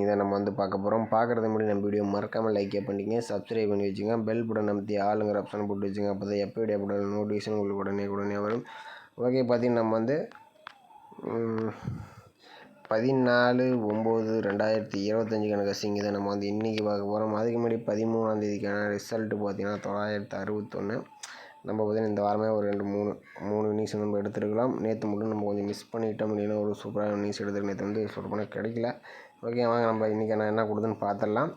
இதை நம்ம வந்து பார்க்க போகிறோம். பார்க்குறது முன்னாடி நம்ம வீடியோ மறக்காமல் லைக்கே பண்ணிங்க, சப்ஸ்கிரைப் பண்ணி வச்சுங்க, பெல் பட்டன் அமைத்தி ஆளுங்கிற ஆப்ஷன் போட்டு வச்சுங்க. அப்போ தான் எப்போ வீடியோ போட நோட்டிஃபிகேஷன் உங்களுக்கு உடனே வரும். ஓகே, பார்த்தீங்கன்னா நம்ம வந்து 14/9/2025 கணக்கு இதை நம்ம வந்து இன்றைக்கி பார்க்க போகிறோம். அதுக்கு முன்னாடி 13ஆம் தேதிக்கான ரிசல்ட்டு பார்த்தீங்கன்னா 961. நம்ம பார்த்தீங்கன்னா இந்த வாரமே ஒரு 3 வினிங்ஸ் நம்ம எடுத்துருக்கலாம். நேற்று மட்டும் நம்ம கொஞ்சம் மிஸ் பண்ணிட்டோம். இல்லைன்னா ஒரு சூப்பரான வினிங்ஸ் எடுத்துருக்கு. நேற்று வந்து சூப்பராக கிடைக்கல. ஓகே, வாங்க நம்ம இன்றைக்கி என்ன கொடுதுன்னு பார்த்துடலாம்.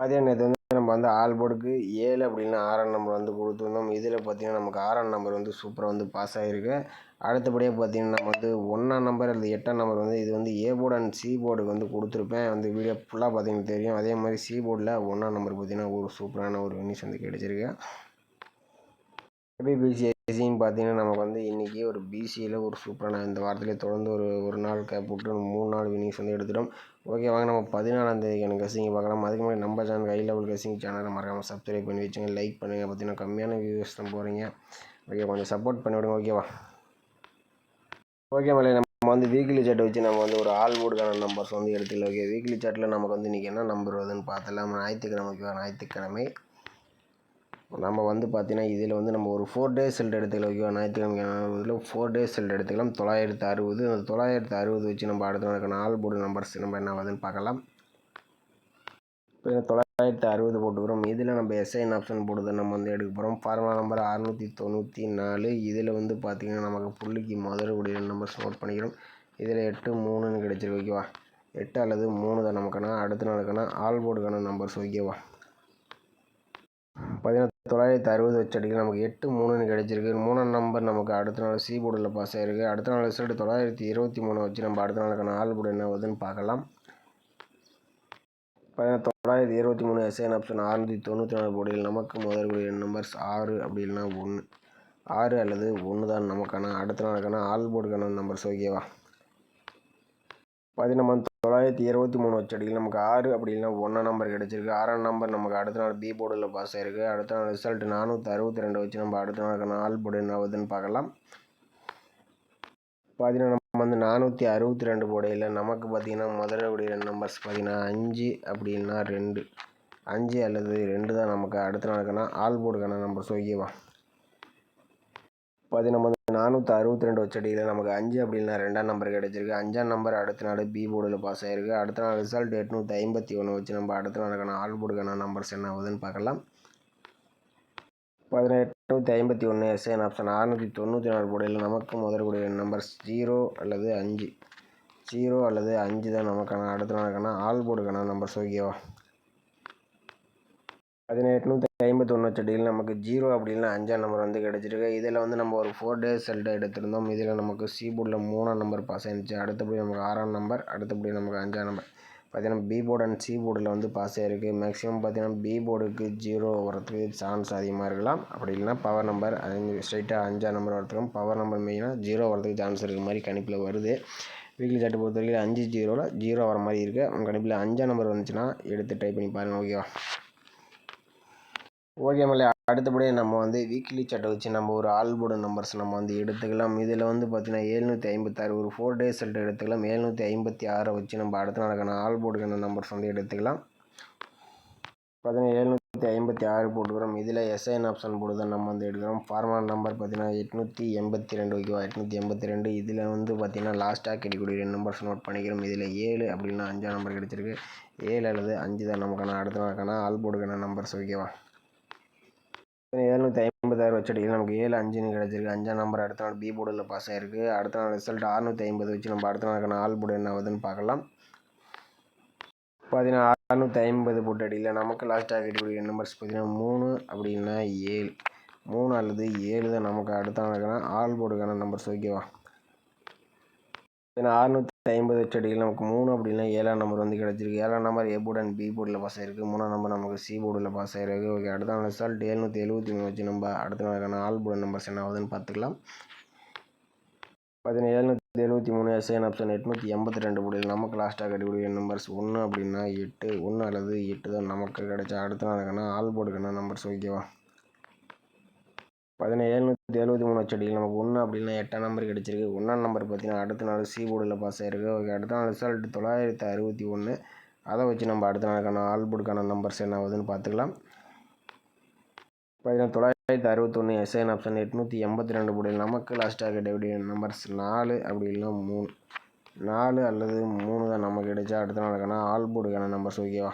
அதே நேற்று வந்து நம்ம வந்து ஆல் போர்டுக்கு 7 அப்படின்னா 6ஆம் நம்பர் வந்து கொடுத்துருந்தோம். இதில் பார்த்திங்கன்னா நமக்கு 6ஆம் நம்பர் வந்து சூப்பராக வந்து பாஸ் ஆகிருக்கு. அடுத்தபடியாக பார்த்திங்கன்னா நம்ம வந்து 1ஆம் நம்பர் அல்லது 8ஆம் நம்பர் வந்து இது வந்து ஏ போர்டு அண்ட் சி போர்டுக்கு வந்து கொடுத்துருப்பேன். வந்து வீடியோ ஃபுல்லாக பார்த்திங்கன்னா தெரியும். அதே மாதிரி சி போர்டில் 1ஆம் நம்பர் பார்த்திங்கன்னா ஒரு சூப்பரான ஒரு வினிஸ் வந்து கிடைச்சிருக்கு. பிசின்னு பார்த்தீங்கன்னா நமக்கு வந்து இன்றைக்கி ஒரு பிசியில் ஒரு சூப்பரான இந்த வாரத்திலே தொடர்ந்து ஒரு நாள் கேப் விட்டு 3 நாள் வினிங்ஸ் வந்து எடுத்துட்டோம். ஓகே, வாங்க நம்ம 14ஆம் தேதிக்கான கசிங்க பார்க்கலாம். அதுக்கு முன்னாடி நம்ம சேனல் ஹை லெவல் கசிங் சேனலை மறக்காமல் சப்ஸ்கிரைப் பண்ணி வச்சுங்க, லைக் பண்ணுங்கள். பார்த்தீங்கன்னா கம்மியான வியூவர்ஸ் தான் போகிறீங்க. ஓகே, கொஞ்சம் சப்போர்ட் பண்ணி விடுங்க. ஓகேவா? ஓகே மலை, நம்ம வந்து வீக்லி சார்ட்டை வச்சு நம்ம வந்து ஒரு ஆல் போர்டுக்கான நம்பர்ஸ் வந்து எடுத்துக்கலாம். ஓகே, வீக்லி சார்ட்டில் நமக்கு வந்து இன்றைக்கி என்ன நம்பர் வருதுன்னு பார்த்தலாம். ஞாயிற்றுக்கிழமை நம்ம வந்து பார்த்தீங்கன்னா இதில் வந்து நம்ம ஒரு 4 டேஸ் ரிசல்ட் எடுத்துக்கலாம். ஓகேவா? ஞாயிற்றுக்கிழமை இதில் 4 டேஸ் ரிசல்ட் எடுத்துக்கலாம். 960. அந்த 960 வச்சு நம்ம அடுத்த நாளுக்கான ஆல் போர்டு நம்பர்ஸ் நம்ம என்ன வருதுன்னு பார்க்கலாம். இப்போ 960 போட்டுக்கிறோம். இதில் நம்ம எஸ்ஐன் ஆப்ஷன் போட்டு நம்ம வந்து எடுக்க போகிறோம். Formula number 694. இதில் வந்து பார்த்திங்கன்னா நமக்கு புள்ளிக்கு முதல்கூடிய நம்பர்ஸ் நோட் பண்ணிக்கிறோம். இதில் 8 3ன்னு கிடச்சிருக்கு. ஓகேவா? 8 அல்லது 3 தான் நமக்கான அடுத்த நாளுக்கான ஆல் போர்டுக்கான நம்பர்ஸ். ஓகேவா? 960 வச்சு அடிக்கலாம். நமக்கு 8 3ன்னு கிடச்சிருக்கு. 3ஆம் நம்பர் நமக்கு அடுத்த நாள் சி போர்டில் பாஸ் ஆகிருக்கு. அடுத்த நாள் ரிசல்ட் 923 வச்சு நம்ம அடுத்த நாளுக்கான ஆல் போர்டு என்ன வருதுன்னு பார்க்கலாம். 923 எஸ்ஐன் ஆப்ஷன் 694 போர்டில் நமக்கு முதல்கூடிய நம்பர்ஸ் 6 அப்படி இல்லைனா 1. 6 அல்லது 1 தான் நமக்கான அடுத்த நாளுக்கான ஆல் போர்டுக்கான நம்பர்ஸ். ஓகேவா? 923 வச்சு அடிக்கல. நமக்கு 6 அப்படி இல்லைனா 1 நம்பர் கிடச்சிருக்கு. 6ஆம் நம்பர் நமக்கு அடுத்த நாள் பி போர்டில் பாஸ் ஆகிருக்கு. அடுத்த நாள் ரிசல்ட் 462 வச்சு நம்ம அடுத்த நாளுக்கான ஆல் போர்டு என்ன ஆகுதுன்னு பார்க்கலாம். பார்த்தீங்கன்னா நம்ம வந்து 462 போர்டில் நமக்கு பார்த்திங்கன்னா முதல்ல நம்பர்ஸ் பார்த்திங்கன்னா 5 அப்படி இல்லைனா 2. 5 அல்லது 2 தான் நமக்கு அடுத்த நாளுக்கான ஆல் போர்டுக்கான நம்பர்ஸ். ஓகேவா? நம்ம 462 வச்சடியில் நமக்கு 5 அப்படின்னா 2ஆம் நம்பர் கிடச்சிருக்கு. 5ஆம் நம்பர் அடுத்த நாள் பி போர்டில் பாஸ் ஆகிருக்கு. அடுத்த நாள் ரிசல்ட் 851 வச்சு நம்ம அடுத்த நாளுக்கான ஆல் போர்டுக்கான நம்பர்ஸ் என்ன ஆகுதுன்னு பார்க்கலாம். 851 எஸ்ஐன் ஆப்ஷன் 694 போர்டில் நமக்கு முதல்கூடிய நம்பர்ஸ் 0 அல்லது 5. 0 அல்லது 5 தான் நமக்கான அடுத்த நாளுக்கான ஆல் போர்டுக்கான நம்பர்ஸ். ஓகேவா? 851 வச்சடியில் நமக்கு 0 அப்படின்னா 5ஆம் நம்பர் வந்து கிடச்சிருக்கு. இதில் வந்து நம்ம ஒரு 4 டேஸ் ரிசல்ட்டை எடுத்திருந்தோம். இதில் நமக்கு சி போர்டில் 3ஆம் நம்பர் பாஸ் ஆகிருந்துச்சு. அடுத்தபடி நமக்கு 6ஆம் நம்பர், அடுத்தபடி நமக்கு 5ஆம் நம்பர் பார்த்திங்கன்னா பி போர்டு அண்ட் சி போர்டில் வந்து பாஸ் ஆகிருக்கு. மேக்ஸிமம் பார்த்திங்கன்னா பி போர்டுக்கு 0 வரதுக்கு சான்ஸ் அதிகமாக இருக்கலாம். அப்படி இல்லைனா பவர் நம்பர் ஸ்ட்ரைட்டாக 5ஆம் நம்பர் வரதுக்கும் பவர் நம்பர் மெயினாக 0 வரதுக்கு சான்ஸ் இருக்கிற மாதிரி கணிப்பில் வருது. வீக்லி சார்ட்டை பொறுத்த வரைக்கும் 5-0ல் 0 வர மாதிரி இருக்குது. உங்கள் கணிப்பில் 5ஆம் நம்பர் வந்துச்சுன்னா எடுத்து ட்ரை பண்ணி பாருங்கள். ஓகேவா? ஓகே மல்ல, அடுத்தபடியாக நம்ம வந்து வீக்லி சார்ட்டை வச்சு நம்ம ஒரு ஆல் போர்டு நம்பர்ஸ் நம்ம வந்து எடுத்துக்கலாம். இதில் வந்து பார்த்திங்கன்னா 756 ஒரு 4 டேஸ் ரிசல்ட் எடுத்துக்கலாம். 756 வச்சு நம்ம அடுத்த நாளுக்கான ஆல் போர்டுக்கான நம்பர்ஸ் வந்து எடுத்துக்கலாம். பார்த்தீங்கன்னா 756 போட்டுக்கிறோம். இதில் எஸ்ஐன் ஆப்ஷன் போட்டு தான் நம்ம வந்து எடுக்கிறோம். ஃபார்முலா நம்பர் பார்த்திங்கன்னா 882. ஓகேவா? 882. இதில் வந்து பார்த்திங்கன்னா லாஸ்ட்டாக கிடைக்கக்கூடிய நம்பர்ஸ் நோட் பண்ணிக்கிறோம். இதில் 7 அப்படின்னா 5ஆம் நம்பர் கிடச்சிருக்கு. 7 அல்லது 5 தான் நமக்கான அடுத்த நாளுக்கான ஆல் போர்டுக்கான நம்பர்ஸ். ஓகேவா? 756 வச்சடியில் நமக்கு 7 5ன்னு கிடச்சிருக்கு. 5ஆம் நம்பர் அடுத்த நாள் பி போர்டில் பாஸ் ஆகிருக்கு. அடுத்த நாள் ரிசல்ட் 650 வச்சு நம்ம அடுத்த நாளுக்கான ஆல் போர்டு என்ன ஆகுதுன்னு பார்க்கலாம். பார்த்தீங்கன்னா 650 போட்டடியில் நமக்கு லாஸ்ட்டாக கிடைக்கக்கூடிய நம்பர்ஸ் பார்த்திங்கன்னா 3 அப்படின்னா 7. 3 அல்லது 7 தான் நமக்கு அடுத்த நாளுக்கான ஆல் போர்டுக்கான நம்பர்ஸ். ஓகேவா? ஏன்னா 650 வச்சடியில் நமக்கு 3 அப்படின்னா 7ஆம் நம்பர் வந்து கிடச்சிருக்கு. 7ஆம் number A board and B போர்டில் பாஸ் ஆகிருக்கு. 3ஆம் நம்பர் நமக்கு சி போர்டில் பாஸ் ஆகிருக்கு. ஓகே, அடுத்த நாள் ரிசல்ட் 773 வச்சு நம்ம அடுத்த நாளுக்கான ஆல் போர்டு நம்பர்ஸ் என்ன ஆகுதுன்னு பார்த்துக்கலாம். பார்த்தீங்கன்னா 773 எஸ்ஐன் ஆப்ஷன் 882 போர்டில் நமக்கு லாஸ்ட்டாக கிடைக்கக்கூடிய நம்பர்ஸ் 1 அப்படின்னா 8. 1 அல்லது 8 தான் நமக்கு கிடைச்ச அடுத்த நாளுக்கான ஆல் போர்டுக்கான நம்பர்ஸ். ஓகேவா? 17773 வச்சடியில் நமக்கு 1 அப்படின்னா 8ஆம் நம்பர் கிடச்சிருக்கு. 1ஆம் நம்பர் பார்த்தீங்கன்னா அடுத்த நாள் சி போர்டில் பாஸ் ஆகிருக்கு. ஓகே, அடுத்த நாள் ரிசல்ட் 961. அதை வச்சு நம்ம அடுத்த நாளுக்கான ஆல் போர்டுக்கான நம்பர்ஸ் என்ன ஆகுதுன்னு பார்த்துக்கலாம். பார்த்தீங்கன்னா 961 எஸ்ஐன் ஆப்ஷன் 882 போர்டில் நமக்கு லாஸ்ட்டாக கிடைக்கக்கூடிய நம்பர்ஸ் 4 அப்படி இல்லைன்னா 3. 4 அல்லது 3 தான் நமக்கு கிடைச்சா அடுத்த நாளுக்கான ஆல் போர்டுக்கான நம்பர்ஸ். ஓகேவா,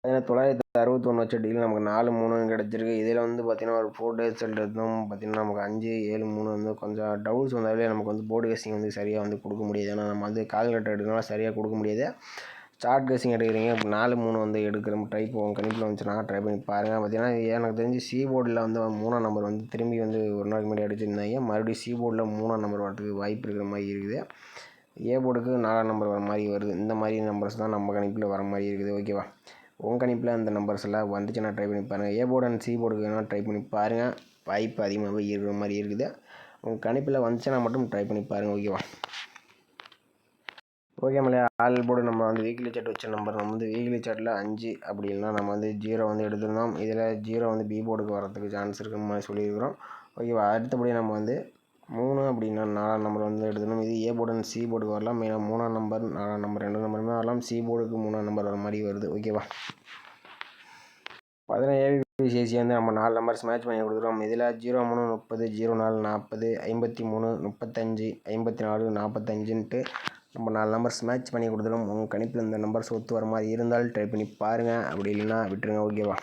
பார்த்தீங்கன்னா 961 வச்ச டீல் நமக்கு 4 3 கிடச்சிருக்கு. இதில் வந்து பார்த்தீங்கன்னா ஒரு 4 டேஸ் ரிசல்ட் இருந்தும் பார்த்தீங்கன்னா நமக்கு 5 7 3 வந்து கொஞ்சம் டவுட்ஸ் வந்தாலே நமக்கு வந்து போர்டு கேசிங் வந்து சரியாக வந்து கொடுக்க முடியாது. ஏன்னா நம்ம வந்து கால்குலேட்டர் எடுக்கிறனால சரியாக கொடுக்க முடியாது. ஸ்டார்ட் கேசிங் எடுக்கிறீங்க 4 3 வந்து எடுக்கிற ட்ரை போகும் கணிப்பில் வந்துச்சுன்னா ட்ரை பண்ணி பாருங்கள். பார்த்தீங்கன்னா எனக்கு தெரிஞ்சு சி போர்டில் வந்து 3ஆம் நம்பர் வந்து திரும்பி வந்து ஒரு நாளைக்கு முன்னாடி அடிச்சிருந்தாங்க. மறுபடியும் சி போர்டில் 3ஆம் நம்பர் வரதுக்கு வாய்ப்பு இருக்கிற மாதிரி இருக்குது. ஏ போர்டுக்கு 4ஆம் நம்பர் வர மாதிரி வருது. இந்த மாதிரி நம்பர்ஸ் தான் நம்ம கணிப்பில் வர மாதிரி இருக்குது. ஓகேவா, உங்கள் கணிப்பில் அந்த நம்பர்ஸ் எல்லாம் வந்துச்சுன்னா ட்ரை பண்ணி பாருங்கள். ஏ போர்டு அண்ட் சி போர்டுக்கு வேணால் ட்ரை பண்ணி பாருங்கள். வாய்ப்பு அதிகமாகவே இருக்கிற மாதிரி இருக்குது. உங்கள் கணிப்பில் வந்துச்சுன்னா மட்டும் ட்ரை பண்ணி பாருங்கள். ஓகேவா, ஓகே மலையா, ஆல் போர்டு நம்ம வந்து வீக்லி சார்ட் வச்ச நம்பர் நம்ம வந்து வீக்லி சார்ட்டில் 5 அப்படி இல்லைனா நம்ம வந்து 0 வந்து எடுத்திருந்தோம். இதில் 0 வந்து பி போர்டுக்கு வரதுக்கு சான்ஸ் இருக்கிற மாதிரி சொல்லியிருக்கிறோம். ஓகேவா, அடுத்தபடி நம்ம வந்து 3 அப்படின்னா 4ஆம் நம்பர் வந்து எடுத்துக்கணும். இது ஏ போர்டு அண்ட் சி போர்டுக்கு வரலாம். மெயினாக 3ஆம் நம்பர் 4ஆம் நம்பர் 2 நம்பருமே வரலாம். சி போர்டுக்கு 3ஆம் நம்பர் வர மாதிரி வருது. ஓகேவா, 15 ஏபிசிஎஸ்சி வந்து நம்ம 4 நம்பர்ஸ் மேட்ச் பண்ணி கொடுத்துருவோம். இதில் 03 30 04 40 53 35 54 45ன்ட்டு நம்ம 4 நம்பர்ஸ் மேட்ச் பண்ணி கொடுத்துருவோம். உங்கள் கணிப்பில் இந்த நம்பர்ஸ் ஒத்து வர மாதிரி இருந்தால் ட்ரை பண்ணி பாருங்கள். அப்படி இல்லைன்னா விட்டுருங்க. ஓகேவா,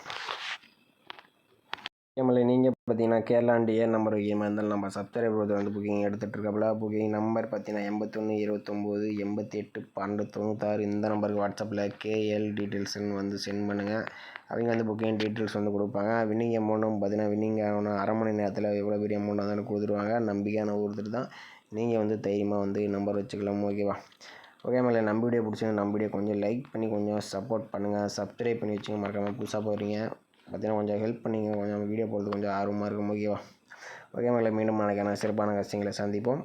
கேமலை நீங்கள் பார்த்தீங்கன்னா கேரளா அண்ட் ஏர் நம்பர் கேமாக இருந்தாலும் நம்ம சப்ஸ்கிரைபர் வந்து புக்கிங் எடுத்துகிட்டு இருக்கப்பல புக்கிங் நம்பர் பார்த்தீங்கன்னா 81 29 88 12 96 இந்த நம்பருக்கு வாட்ஸ்அப்பில் கேஎல் டீட்டெயில்ஸ்ன்னு வந்து சென்ட் பண்ணுங்கள். அவங்க வந்து புக்கிங் டீட்டெயில்ஸ் வந்து கொடுப்பாங்க. வின்னிங் அமௌண்ட்டும் பார்த்தீங்கன்னா வின்னிங் ஆகணும் அரை மணி நேரத்தில் எவ்வளோ பெரிய அமௌண்ட் இருந்தாலும் கொடுத்துருவாங்க. நம்பிக்கையான ஒருத்தர் தான். நீங்கள் வந்து தைரியமாக வந்து நம்பர் வச்சுக்கலாம். ஓகேவா, ஓகே மேலே நம்ம வீடியோ பிடிச்சிங்க நம்ம வீடியோ கொஞ்சம் லைக் பண்ணி கொஞ்சம் சப்போர்ட் பண்ணுங்கள். சப்ஸ்கிரைப் பண்ணி வச்சுங்க. மறக்காமல் புதுசாக போகிறீங்க பார்த்தீங்கன்னா கொஞ்சம் ஹெல்ப் பண்ணிங்க. கொஞ்சம் வீடியோ போடுறது கொஞ்சம் ஆர்வமாக இருக்கும். ஓகேவா, ஓகே மேலே மீண்டும் நாளைக்கான சிறப்பான கஷ்டங்களை சந்திப்போம்.